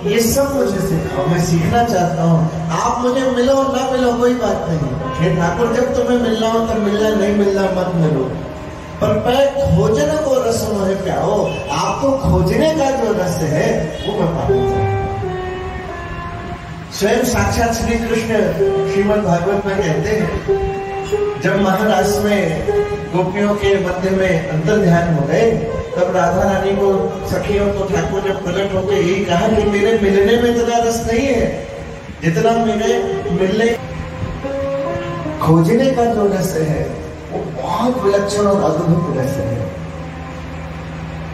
ये सब मुझे सिखाओ, मैं सीखना चाहता हूँ। आप मुझे मिलो ना मिलो कोई बात नहीं, हे ठाकुर जब तुम्हें मिलना हो तब मिलना, नहीं मिलना मत मिलो, पर मैं खोजने को रस मोहे प्याओ। आपको खोजने का जो रस है वो मैं पाना चाहता हूँ। स्वयं साक्षात श्री कृष्ण श्रीमद् भागवत में कहते हैं, जब महाराष्ट्र में गोपियों के मध्य में अंतर ध्यान हो गए, तब राधा रानी को, सखियों को ठाकुर जब प्रकट होकर यही कहा कि मेरे मिलने में इतना रस नहीं है जितना मेरे मिलने, खोजने का जो रस है वो बहुत विलक्षण और अद्भुत रस है।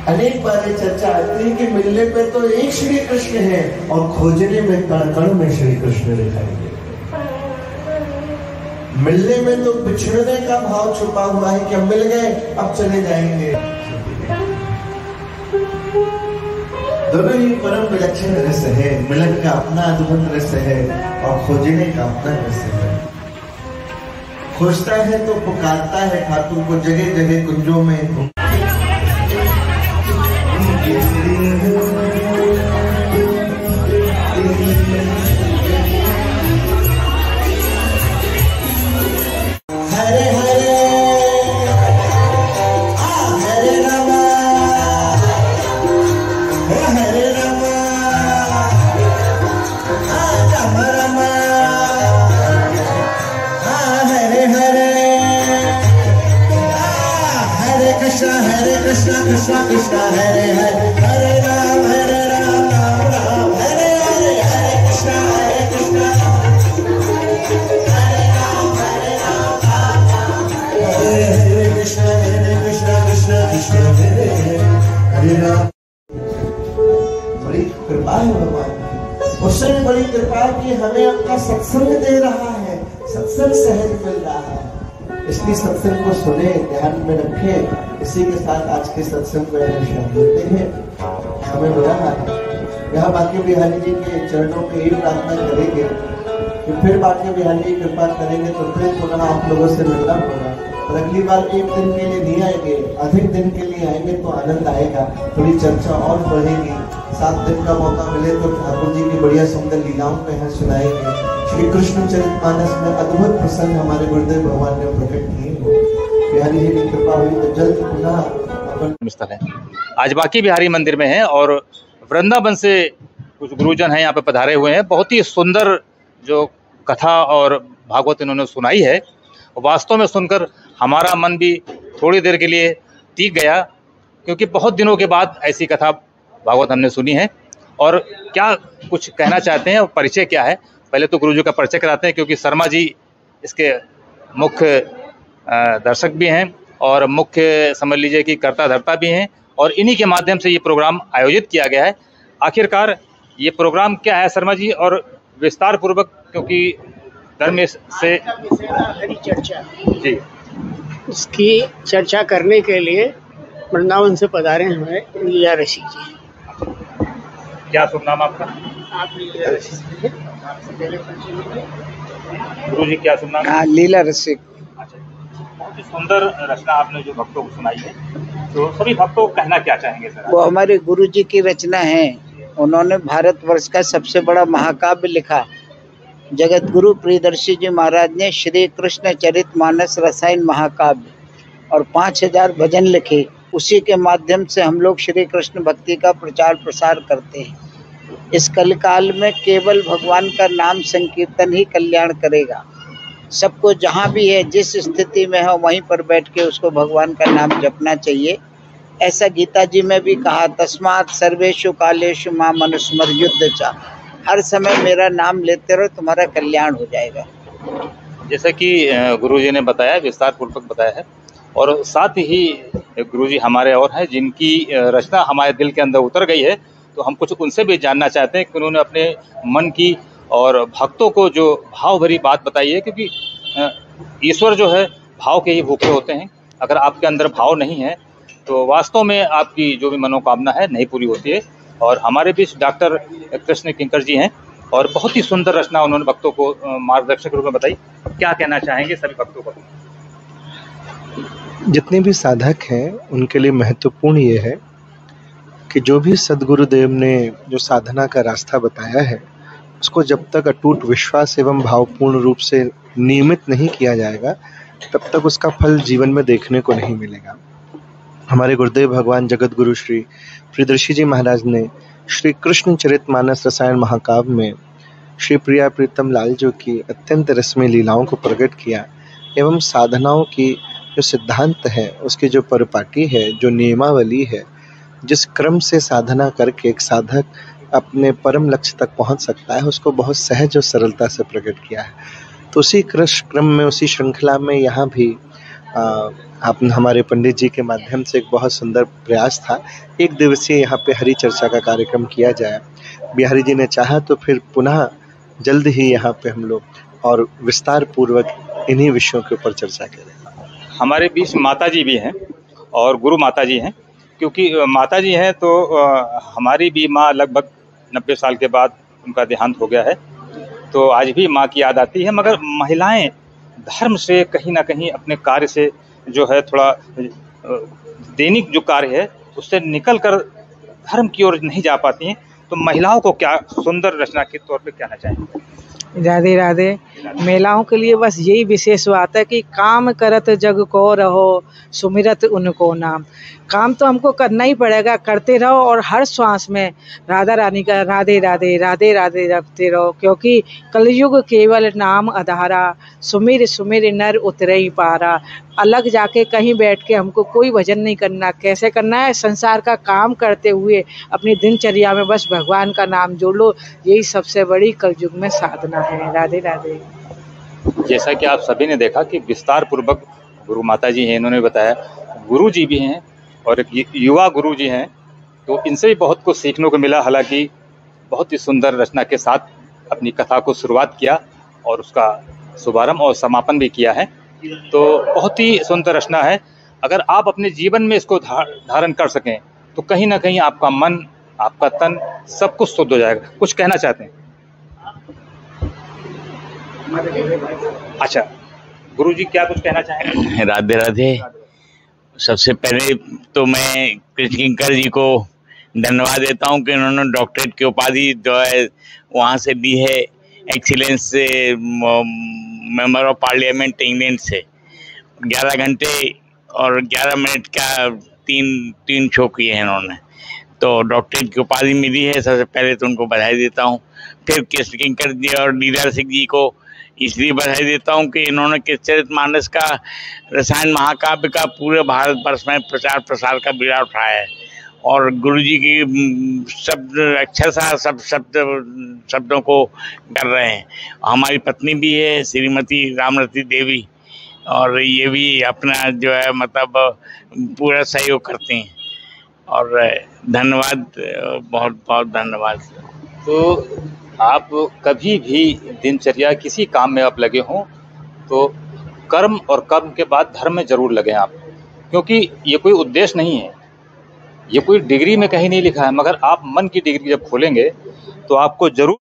अनेक बार ये चर्चा आती है कि मिलने पे तो एक श्री कृष्ण है और खोजने में कण कण में श्री कृष्ण दिखाई देते। मिलने में तो बिछड़ने का भाव छुपा हुआ है कि हम मिल गए अब चले जाएंगे। दोनों ही परम विलक्षण रस है। मिलन का अपना अद्भुत रस है और खोजने का अपना रस है। खोजता है तो पुकारता है ठाकुर को जगह जगह कुंजों में। हरे हरे हरे रामा, हरे रामा, राम रामा, हरे हरे, हरे कृष्णा कृष्णा कृष्णा हरे हरे, हरे राम राम राम हरे हरे, हरे कृष्णा कृष्णा कृष्ण हरे हरे राम। बड़ी कृपा है भगवान की, उसने बड़ी कृपा की हमें अपना सत्संग दे रहा है, सत्संग सहज मिल रहा है। इसलिए सत्संग को सुने, ध्यान में रखें। इसी के साथ आज के सत्संग में शामिल होते हैं। हमें बुरा यहाँ बाकी बिहारी जी के चरणों में यही प्रार्थना करेंगे कि फिर बाकी बिहारी जी कृपा करेंगे तो फिर पुनः आप लोगों से मिलना होगा। और अगली बार एक दिन के लिए नहीं आएंगे, अधिक दिन के लिए आएंगे तो आनंद आएगा, थोड़ी चर्चा और बढ़ेगी। 7 दिन का मौका मिले तो ठाकुर जी की बढ़िया सुंदर लीलाओं को यहाँ सुनाएंगे। श्री कृष्ण चरितमानस में अद्भुत प्रसंग हमारे गुरुदेव भगवान ने प्रकट किए हो। बिहारी जी की कृपा हुई तो जल्द पुनः स्थल है। आज बाकी बिहारी मंदिर में है और वृंदावन से कुछ गुरुजन हैं यहाँ पे पधारे हुए हैं। बहुत ही सुंदर जो कथा और भागवत इन्होंने सुनाई है, वास्तव में सुनकर हमारा मन भी थोड़ी देर के लिए टीक गया, क्योंकि बहुत दिनों के बाद ऐसी कथा भागवत हमने सुनी है। और क्या कुछ कहना चाहते हैं और परिचय क्या है, पहले तो गुरुजी का परिचय कराते हैं, क्योंकि शर्मा जी इसके मुख्य दर्शक भी हैं और मुख्य समझ लीजिए कि कर्ता धर्ता भी हैं, और इन्हीं के माध्यम से ये प्रोग्राम आयोजित किया गया है। आखिरकार ये प्रोग्राम क्या है शर्मा जी, और विस्तार पूर्वक, क्योंकि धर्म से हरी चर्चा जी, इसकी चर्चा करने के लिए वृंदावन से पधारे हमारे लीला रसिक जी। क्या शुभ नाम आपका? आप लीला रसिक गुरु जी, क्या शुभ नाम? लीला रसिक। अच्छा, बहुत ही सुंदर रचना आपने जो भक्तों को सुनाई है, तो सभी भक्तों को कहना क्या चाहेंगे सर? वो हमारे गुरु जी की रचना है। उन्होंने भारतवर्ष का सबसे बड़ा महाकाव्य लिखा। जगत गुरु प्रियदर्शी जी महाराज ने श्री कृष्ण चरितमानस रसायन महाकाव्य और 5000 भजन लिखे। उसी के माध्यम से हम लोग श्री कृष्ण भक्ति का प्रचार प्रसार करते हैं। इस कलिकाल में केवल भगवान का नाम संकीर्तन ही कल्याण करेगा। सबको जहाँ भी है, जिस स्थिति में हो, वहीं पर बैठ के उसको भगवान का नाम जपना चाहिए। ऐसा गीता जी में भी कहा, तस्मात् सर्वेषु कालेषु मां मनुस्मर युद्ध चा। हर समय मेरा नाम लेते रहो, तुम्हारा कल्याण हो जाएगा। जैसा कि गुरुजी ने बताया, विस्तार पूर्वक बताया है, और साथ ही गुरुजी हमारे और हैं जिनकी रचना हमारे दिल के अंदर उतर गई है, तो हम कुछ उनसे भी जानना चाहते हैं कि उन्होंने अपने मन की और भक्तों को जो भाव भरी बात बताई है, क्योंकि ईश्वर जो है भाव के ही भूखे होते हैं। अगर आपके अंदर भाव नहीं है तो वास्तव में आपकी जो भी मनोकामना है नहीं पूरी होती है। और हमारे बीच डॉक्टर कृष्ण किंकर जी हैं और बहुत ही सुंदर रचना उन्होंने भक्तों को मार्गदर्शक रूप में बताई। क्या कहना चाहेंगे सभी भक्तों को? जितने भी साधक हैं उनके लिए महत्वपूर्ण ये है कि जो भी सद्गुरुदेव ने जो साधना का रास्ता बताया है, उसको जब तक अटूट विश्वास एवं भावपूर्ण रूप से नियमित नहीं किया जाएगा, तब तक उसका फल जीवन में देखने को नहीं मिलेगा। हमारे गुरुदेव भगवान जगत गुरु श्री प्रियदर्शी जी महाराज ने श्री कृष्ण चरितमानस रसायन महाकाव्य में श्री प्रिया प्रीतम लाल जो की अत्यंत रसमय लीलाओं को प्रकट किया एवं साधनाओं की जो सिद्धांत है, उसकी जो परिपाटी है, जो नियमावली है, जिस क्रम से साधना करके एक साधक अपने परम लक्ष्य तक पहुंच सकता है, उसको बहुत सहज और सरलता से प्रकट किया है। तो उसी क्रम में, उसी श्रृंखला में यहाँ भी आप हमारे पंडित जी के माध्यम से एक बहुत सुंदर प्रयास था। एक दिवसीय यहाँ पे हरि चर्चा का कार्यक्रम किया जाए। बिहारी जी ने चाहा तो फिर पुनः जल्द ही यहाँ पे हम लोग और विस्तार पूर्वक इन्हीं विषयों के ऊपर चर्चा करें। हमारे बीच माता जी भी हैं और गुरु माता जी हैं, क्योंकि माता जी हैं तो हमारी भी माँ लगभग 90 साल के बाद उनका देहांत हो गया है, तो आज भी माँ की याद आती है। मगर महिलाएं धर्म से कहीं ना कहीं अपने कार्य से जो है थोड़ा दैनिक जो कार्य है उससे निकल कर धर्म की ओर नहीं जा पाती हैं। तो महिलाओं को क्या सुंदर रचना के तौर पे कहना चाहेंगे? राधे राधे। महिलाओं के लिए बस यही विशेष बात है कि काम करत जग को रहो, सुमिरत उनको नाम। काम तो हमको करना ही पड़ेगा, करते रहो और हर श्वास में राधा रानी का राधे राधे राधे राधे जपते रहो, क्योंकि कलयुग केवल नाम आधारा, सुमिर सुमिर नर उतरे ही पारा। अलग जाके कहीं बैठ के हमको कोई भजन नहीं करना। कैसे करना है? संसार का काम करते हुए अपनी दिनचर्या में बस भगवान का नाम जोड़ लो। यही सबसे बड़ी कलयुग में साधना है। राधे राधे। जैसा कि आप सभी ने देखा कि विस्तार पूर्वक गुरु माता जी हैं, इन्होंने बताया, गुरु जी भी हैं और एक युवा गुरु जी हैं, तो इनसे भी बहुत कुछ सीखने को मिला। हालांकि बहुत ही सुंदर रचना के साथ अपनी कथा को शुरुआत किया और उसका शुभारंभ और समापन भी किया है, तो बहुत ही सुंदर रचना है। अगर आप अपने जीवन में इसको धारण कर सकें तो कहीं ना कहीं आपका मन, आपका तन सब कुछ शुद्ध हो जाएगा। कुछ कहना चाहते हैं? अच्छा गुरु जी, क्या कुछ कहना चाहेंगे? राधे राधे। सबसे पहले तो मैं कृष्ण किंकर जी को धन्यवाद देता हूँ कि उन्होंने डॉक्टरेट की उपाधि जो है वहाँ से दी है, एक्सीलेंस से, मेंबर ऑफ पार्लियामेंट इंग्लैंड से। 11 घंटे और 11 मिनट का तीन शो किए हैं इन्होंने, तो डॉक्टरेट की उपाधि मिली है। सबसे पहले तो उनको बधाई देता हूँ। फिर कृष्ण किंकर जी और लीला सिंह जी को इसलिए बधाई देता हूँ कि इन्होंने कृष्णचरितमानस का, रसायन महाकाव्य का पूरे भारतवर्ष में प्रचार प्रसार का बीड़ा उठाया है और गुरु जी की शब्द अक्षरशः सब शब्दों को कर रहे हैं। हमारी पत्नी भी है श्रीमती रामरती देवी, और ये भी अपना जो है मतलब पूरा सहयोग करती हैं। और धन्यवाद, बहुत बहुत धन्यवाद। तो आप कभी भी दिनचर्या किसी काम में आप लगे हों तो कर्म और कर्म के बाद धर्म में जरूर लगे आप, क्योंकि ये कोई उद्देश्य नहीं है, ये कोई डिग्री में कहीं नहीं लिखा है, मगर आप मन की डिग्री जब खोलेंगे तो आपको जरूर